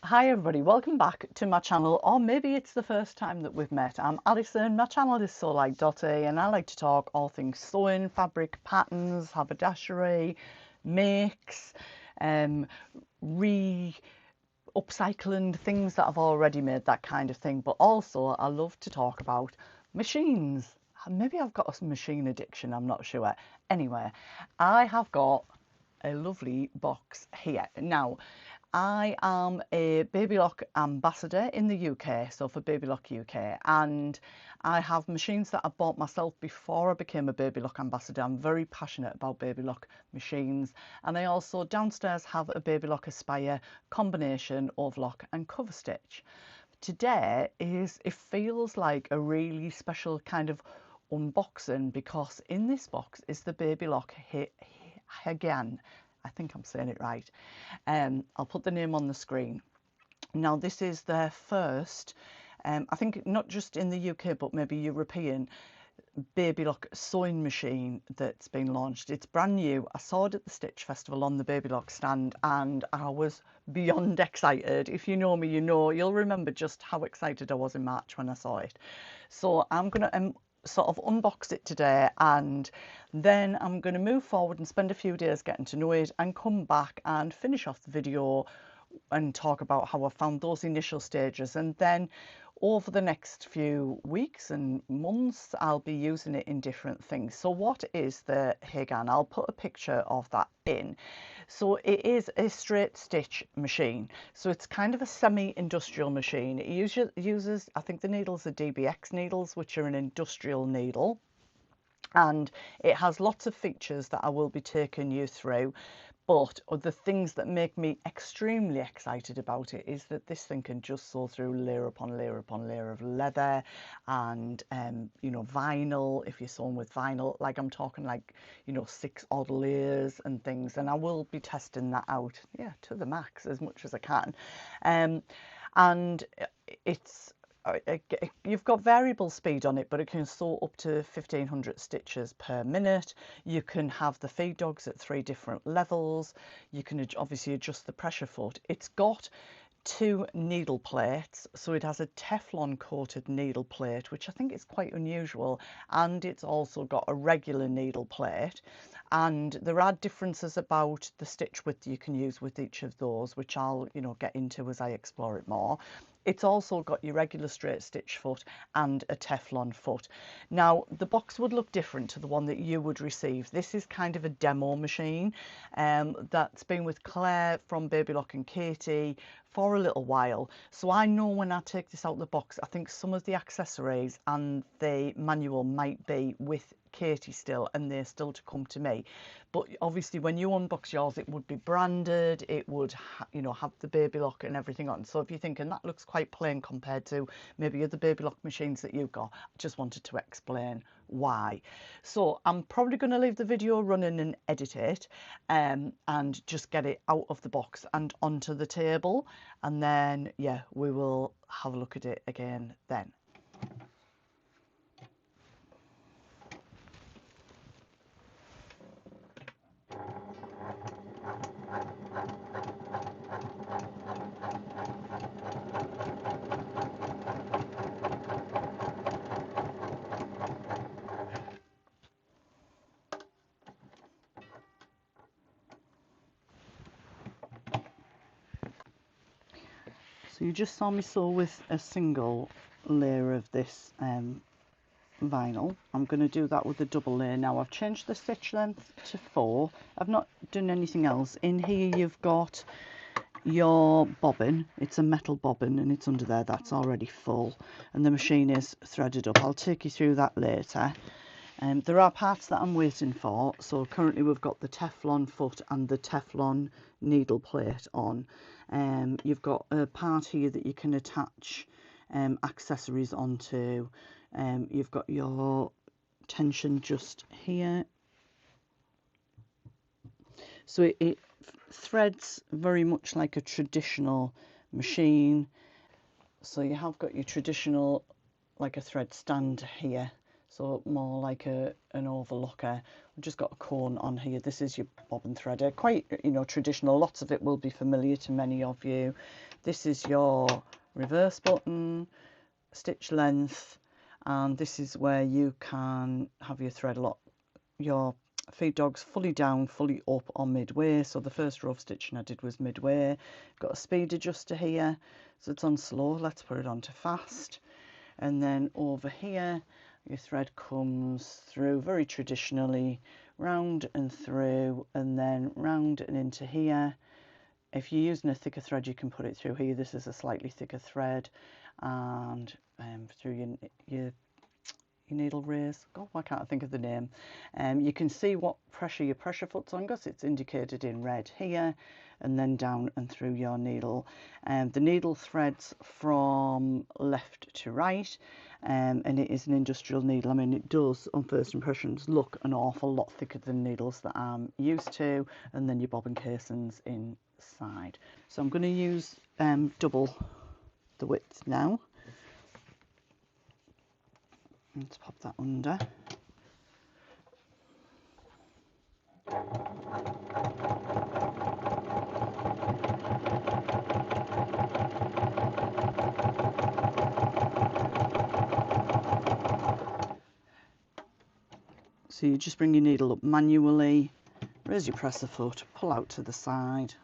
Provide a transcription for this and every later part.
Hi everybody, welcome back to my channel, or maybe it's the first time that we've met. I'm Alison, my channel is Sew Like Dotty, and I like to talk all things sewing, fabric, patterns, haberdashery, makes, upcycling, things that I've already made, that kind of thing. But also I love to talk about machines. Maybe I've got a machine addiction, I'm not sure. Anyway, I have got a lovely box here. Now, I am a Baby Lock ambassador in the UK, so for Baby Lock UK, and I have machines that I bought myself before I became a Baby Lock ambassador. I'm very passionate about Baby Lock machines, and I also downstairs have a Baby Lock Aspire combination overlock and cover stitch. Today it feels like a really special kind of unboxing because in this box is the Baby Lock Hagane. I think I'm saying it right. I'll put the name on the screen. Now this is their first, I think not just in the UK but maybe European, Baby Lock sewing machine that's been launched. It's brand new. I saw it at the Stitch Festival on the Baby Lock stand and I was beyond excited. If you know me, you know, you'll remember just how excited I was in March when I saw it. So I'm going to sort of unbox it today, and then I'm going to move forward and spend a few days getting to know it and come back and finish off the video and talk about how I found those initial stages. And then over the next few weeks and months I'll be using it in different things. So what is the Hagane? I'll put a picture of that in. So it is a straight stitch machine, so it's kind of a semi-industrial machine. It uses, I think the needles are DBX needles, which are an industrial needle, and it has lots of features that I will be taking you through. But the things that make me extremely excited about it is that this thing can just sew through layer upon layer upon layer of leather and, you know, vinyl. If you're sewing with vinyl, like I'm talking like, you know, 6 odd layers and things. And I will be testing that out, yeah, to the max as much as I can. And it's you've got variable speed on it, but it can sew up to 1500 stitches per minute. You can have the feed dogs at 3 different levels. You can obviously adjust the pressure foot. It's got 2 needle plates, so it has a Teflon coated needle plate, which I think is quite unusual, and it's also got a regular needle plate. And there are differences about the stitch width you can use with each of those, which I'll, you know, get into as I explore it more. It's also got your regular straight stitch foot and a Teflon foot. Now, the box would look different to the one that you would receive. This is kind of a demo machine that's been with Claire from Baby Lock and Katie for a little while. So I know when I take this out of the box, I think some of the accessories and the manual might be with Katie still, and they're still to come to me. But obviously when you unbox yours, it would be branded, it would you know, have the Baby Lock and everything on. So if you're thinking that looks quite plain compared to maybe other Baby Lock machines that you've got, I just wanted to explain why. So I'm probably going to leave the video running and edit it, and just get it out of the box and onto the table, and then yeah, we will have a look at it again then. So you just saw me sew with a single layer of this vinyl. I'm going to do that with a double layer now. I've changed the stitch length to 4. I've not done anything else. In here you've got your bobbin. It's a metal bobbin and it's under there. That's already full and the machine is threaded up. I'll take you through that later. There are parts that I'm waiting for. So currently we've got the Teflon foot and the Teflon needle plate on. You've got a part here that you can attach accessories onto. You've got your tension just here. So it threads very much like a traditional machine. So you have got your traditional, like a thread stand here. so more like an overlocker. I've just got a cone on here. This is your bobbin threader, quite, you know, traditional. Lots of it will be familiar to many of you. This is your reverse button, stitch length, and this is where you can have your thread lock, your feed dogs fully down, fully up or midway. So the first row of stitching I did was midway. Got a speed adjuster here, so it's on slow. Let's put it on to fast. And then over here your thread comes through very traditionally, round and through, and then round and into here. If you're using a thicker thread, you can put it through here. This is a slightly thicker thread, and through your needle raise. God, why can't I think of the name? You can see what pressure your pressure foot's on, because it's indicated in red here, and then down and through your needle. The needle threads from left to right, and it is an industrial needle. I mean, it does, on first impressions, look an awful lot thicker than needles that I'm used to, and then your bobbin casings inside. So I'm going to use double the width now. Let's pop that under. So you just bring your needle up manually, raise your presser foot, pull out to the side,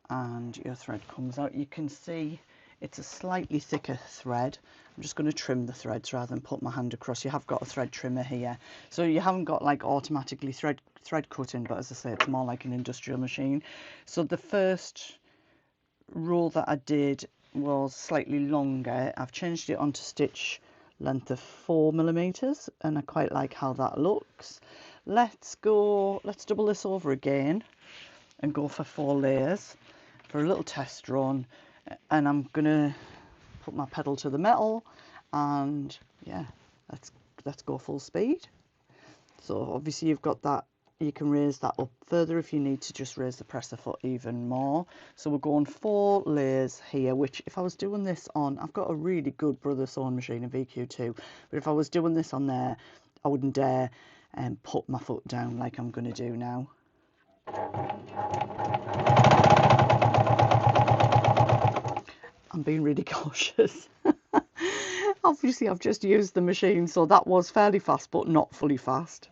and your thread comes out. You can see it's a slightly thicker thread. I'm just going to trim the threads rather than put my hand across. You have got a thread trimmer here, so you haven't got like automatically thread cutting, but as I say, it's more like an industrial machine. So the first row that I did was slightly longer. I've changed it onto stitch length of 4mm, and I quite like how that looks. Let's double this over again and go for 4 layers for a little test run, and I'm gonna put my pedal to the metal, and yeah, let's go full speed. So obviously you've got that, you can raise that up further if you need to just raise the presser foot even more. So we're going 4 layers here, which if I was doing this on, I've got a really good Brother sewing machine, a VQ2, but if I was doing this on there, I wouldn't dare put my foot down like I'm going to do now. I'm being really cautious. Obviously I've just used the machine, so that was fairly fast, but not fully fast.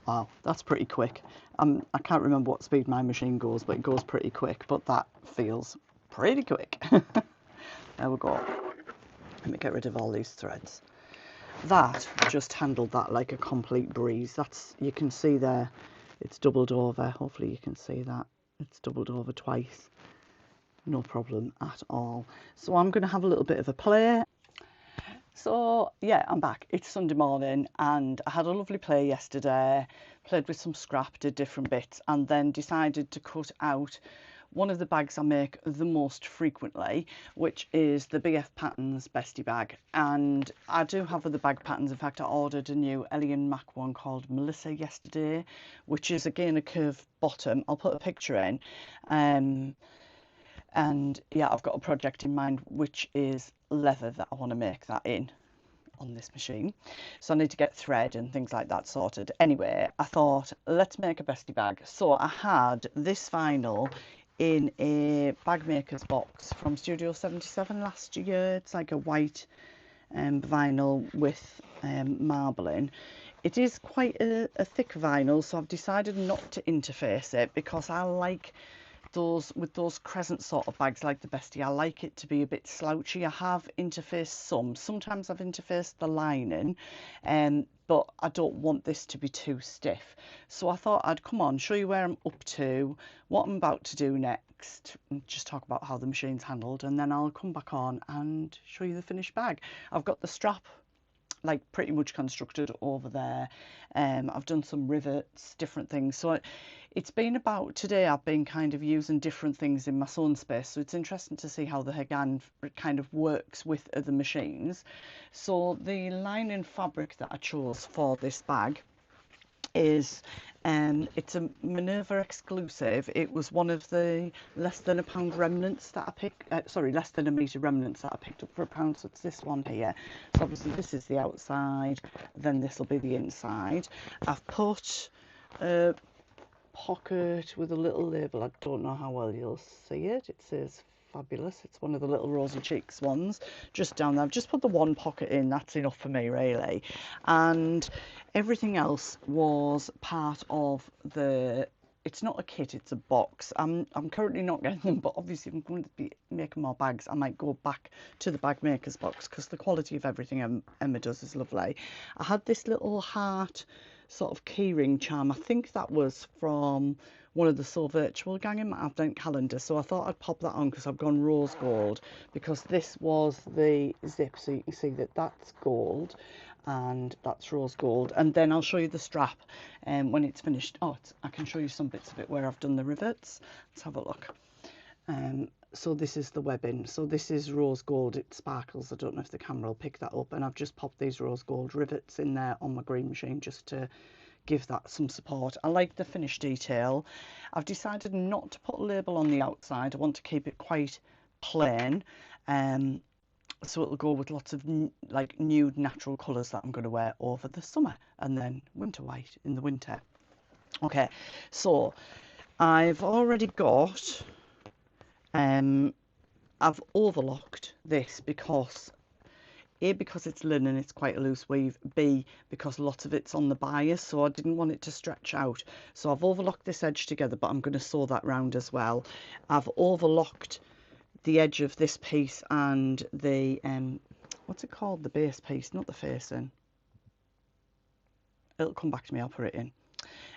Wow, that's pretty quick. I can't remember what speed my machine goes, but it goes pretty quick, but that feels pretty quick. There we go. Let me get rid of all these threads. That just handled that like a complete breeze. That's, you can see there, it's doubled over. Hopefully you can see that. It's doubled over twice. No problem at all. So I'm going to have a little bit of a play. So yeah, I'm back. It's Sunday morning and I had a lovely play yesterday, played with some scrap, did different bits, and then decided to cut out one of the bags I make the most frequently, which is the BF Patterns Bestie Bag. And I do have other bag patterns. In fact, I ordered a new Ellie and Mac one called Melissa yesterday, which is again a curved bottom. I'll put a picture in. And yeah, I've got a project in mind, which is leather that I want to make that in on this machine. So I need to get thread and things like that sorted. Anyway, I thought, let's make a Bestie bag. So I had this vinyl in a bag maker's box from Studio 77 last year. It's like a white vinyl with marbling. It is quite a thick vinyl, so I've decided not to interface it because I like those crescent sort of bags like the Bestie, I like it to be a bit slouchy. I have interfaced sometimes I've interfaced the lining, but I don't want this to be too stiff. So I thought I'd come on, show you where I'm up to, what I'm about to do next, and just talk about how the machine's handled, and then I'll come back on and show you the finished bag. I've got the strap like pretty much constructed over there. I've done some rivets, different things. So it's been about, today I've been kind of using different things in my sewing space. So it's interesting to see how the Hagane kind of works with other machines. So the lining fabric that I chose for this bag is It's a Minerva exclusive. It was one of the less than a pound remnants that I picked, sorry, less than a metre remnants that I picked up for a pound. So it's this one here. So obviously this is the outside, then this will be the inside. I've put a pocket with a little label. I don't know how well you'll see it. It says fabulous. It's one of the little rosy cheeks ones just down there. I've just put the one pocket in. That's enough for me really. And everything else was part of the, it's not a kit, it's a box. I'm currently not getting them, but obviously if I'm going to be making more bags, I might go back to the bag maker's box because the quality of everything Emma does is lovely. I had this little heart sort of keyring charm. I think that was from one of the So Virtual gang in my advent calendar, so I thought I'd pop that on because I've gone rose gold, because this was the zip, so you can see that that's gold and that's rose gold. And then I'll show you the strap when it's finished. Oh, I can show you some bits of it where I've done the rivets. Let's have a look. So this is the webbing. So this is rose gold. It sparkles. I don't know if the camera will pick that up. And I've just popped these rose gold rivets in there on my green machine just to give that some support. I like the finish detail. I've decided not to put a label on the outside. I want to keep it quite plain. So it'll go with lots of like nude natural colours that I'm going to wear over the summer, and then winter white in the winter. Okay, so I've already got I've overlocked this because A, because it's linen, it's quite a loose weave. B, because lots of it's on the bias, so I didn't want it to stretch out. So I've overlocked this edge together, but I'm going to sew that round as well. I've overlocked the edge of this piece and the what's it called, the base piece, not the facing. It'll come back to me, I'll put it in.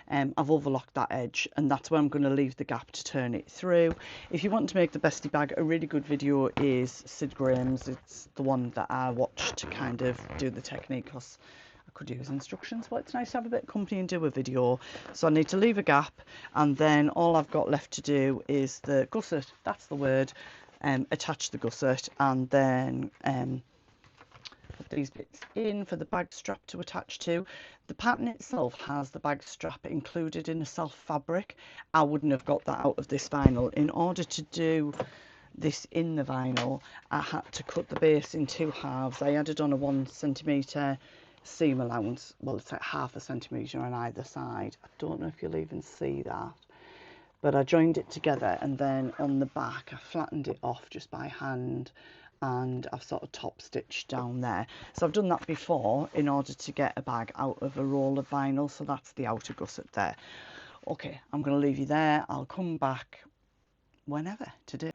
I've overlocked that edge, and that's where I'm going to leave the gap to turn it through. If you want to make the Bestie bag, a really good video is Sid Graham's. It's the one that I watched to kind of do the technique, because I could use instructions, but it's nice to have a bit of company and do a video. So I need to leave a gap, and then all I've got left to do is the gusset, that's the word, attach the gusset, and then put these bits in for the bag strap to attach to. The pattern itself has the bag strap included in a self fabric. I wouldn't have got that out of this vinyl. In order to do this in the vinyl, I had to cut the base in two halves. I added on a 1 centimetre seam allowance. Well, it's like half a centimetre on either side. I don't know if you'll even see that, but I joined it together, and then on the back I flattened it off just by hand, and I've sort of top stitched down there. So I've done that before in order to get a bag out of a roll of vinyl. So that's the outer gusset there. Okay, I'm going to leave you there. I'll come back whenever to do.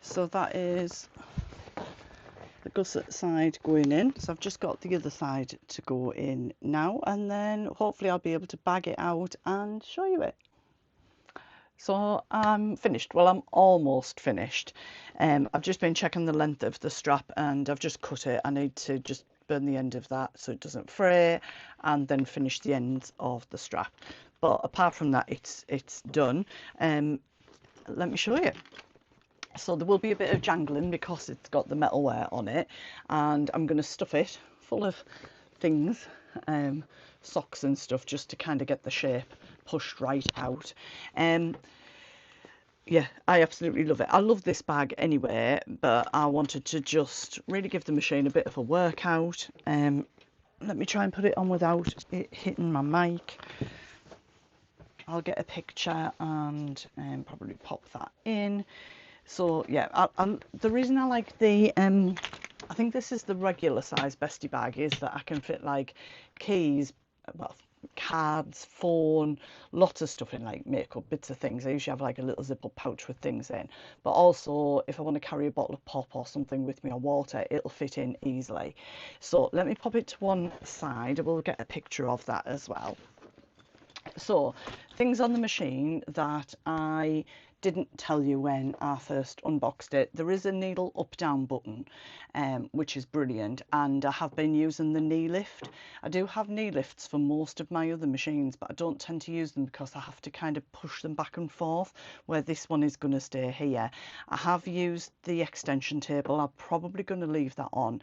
So that is the gusset side going in. So I've just got the other side to go in now, and then hopefully I'll be able to bag it out and show you it. So I'm finished. Well, I'm almost finished. I've just been checking the length of the strap, and I've just cut it. I need to just burn the end of that so it doesn't fray, and then finish the ends of the strap. But apart from that, it's done. Let me show you. So there will be a bit of jangling because it's got the metalware on it, and I'm going to stuff it full of things, socks and stuff, just to kind of get the shape pushed right out. Yeah, I absolutely love it. I love this bag anyway, but I wanted to just really give the machine a bit of a workout. Let me try and put it on without it hitting my mic. I'll get a picture and probably pop that in. So yeah, the reason I like the, I think this is the regular size Bestie bag, is that I can fit like keys, well, cards, phone, lots of stuff in, like makeup, bits of things. I usually have like a little zipper pouch with things in, but also if I want to carry a bottle of pop or something with me or water, it'll fit in easily. So let me pop it to one side. We'll get a picture of that as well. So, things on the machine that I didn't tell you when I first unboxed it. There is a needle up down button, which is brilliant, and I have been using the knee lift. I do have knee lifts for most of my other machines, but I don't tend to use them because I have to kind of push them back and forth, where this one is going to stay here. I have used the extension table. I'm probably going to leave that on.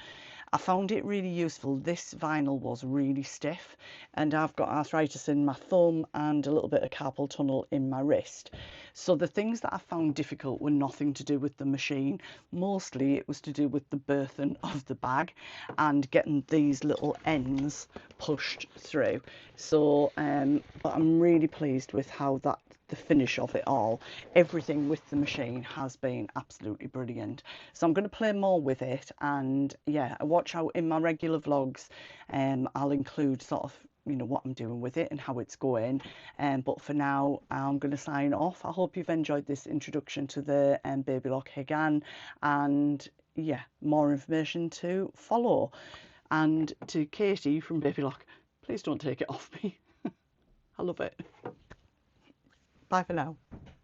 I found it really useful. This vinyl was really stiff, and I've got arthritis in my thumb and a little bit of carpal tunnel in my wrist. So the things that I found difficult were nothing to do with the machine. Mostly it was to do with the burthen of the bag and getting these little ends pushed through. So, but I'm really pleased with how the finish of it all. Everything with the machine has been absolutely brilliant. So I'm going to play more with it, and yeah, watch out in my regular vlogs. I'll include sort of, you know, what I'm doing with it and how it's going. But for now, I'm going to sign off. I hope you've enjoyed this introduction to the Baby Lock Hagane, and yeah, more information to follow. And to Katie from Baby Lock, please don't take it off me. I love it. Bye for now.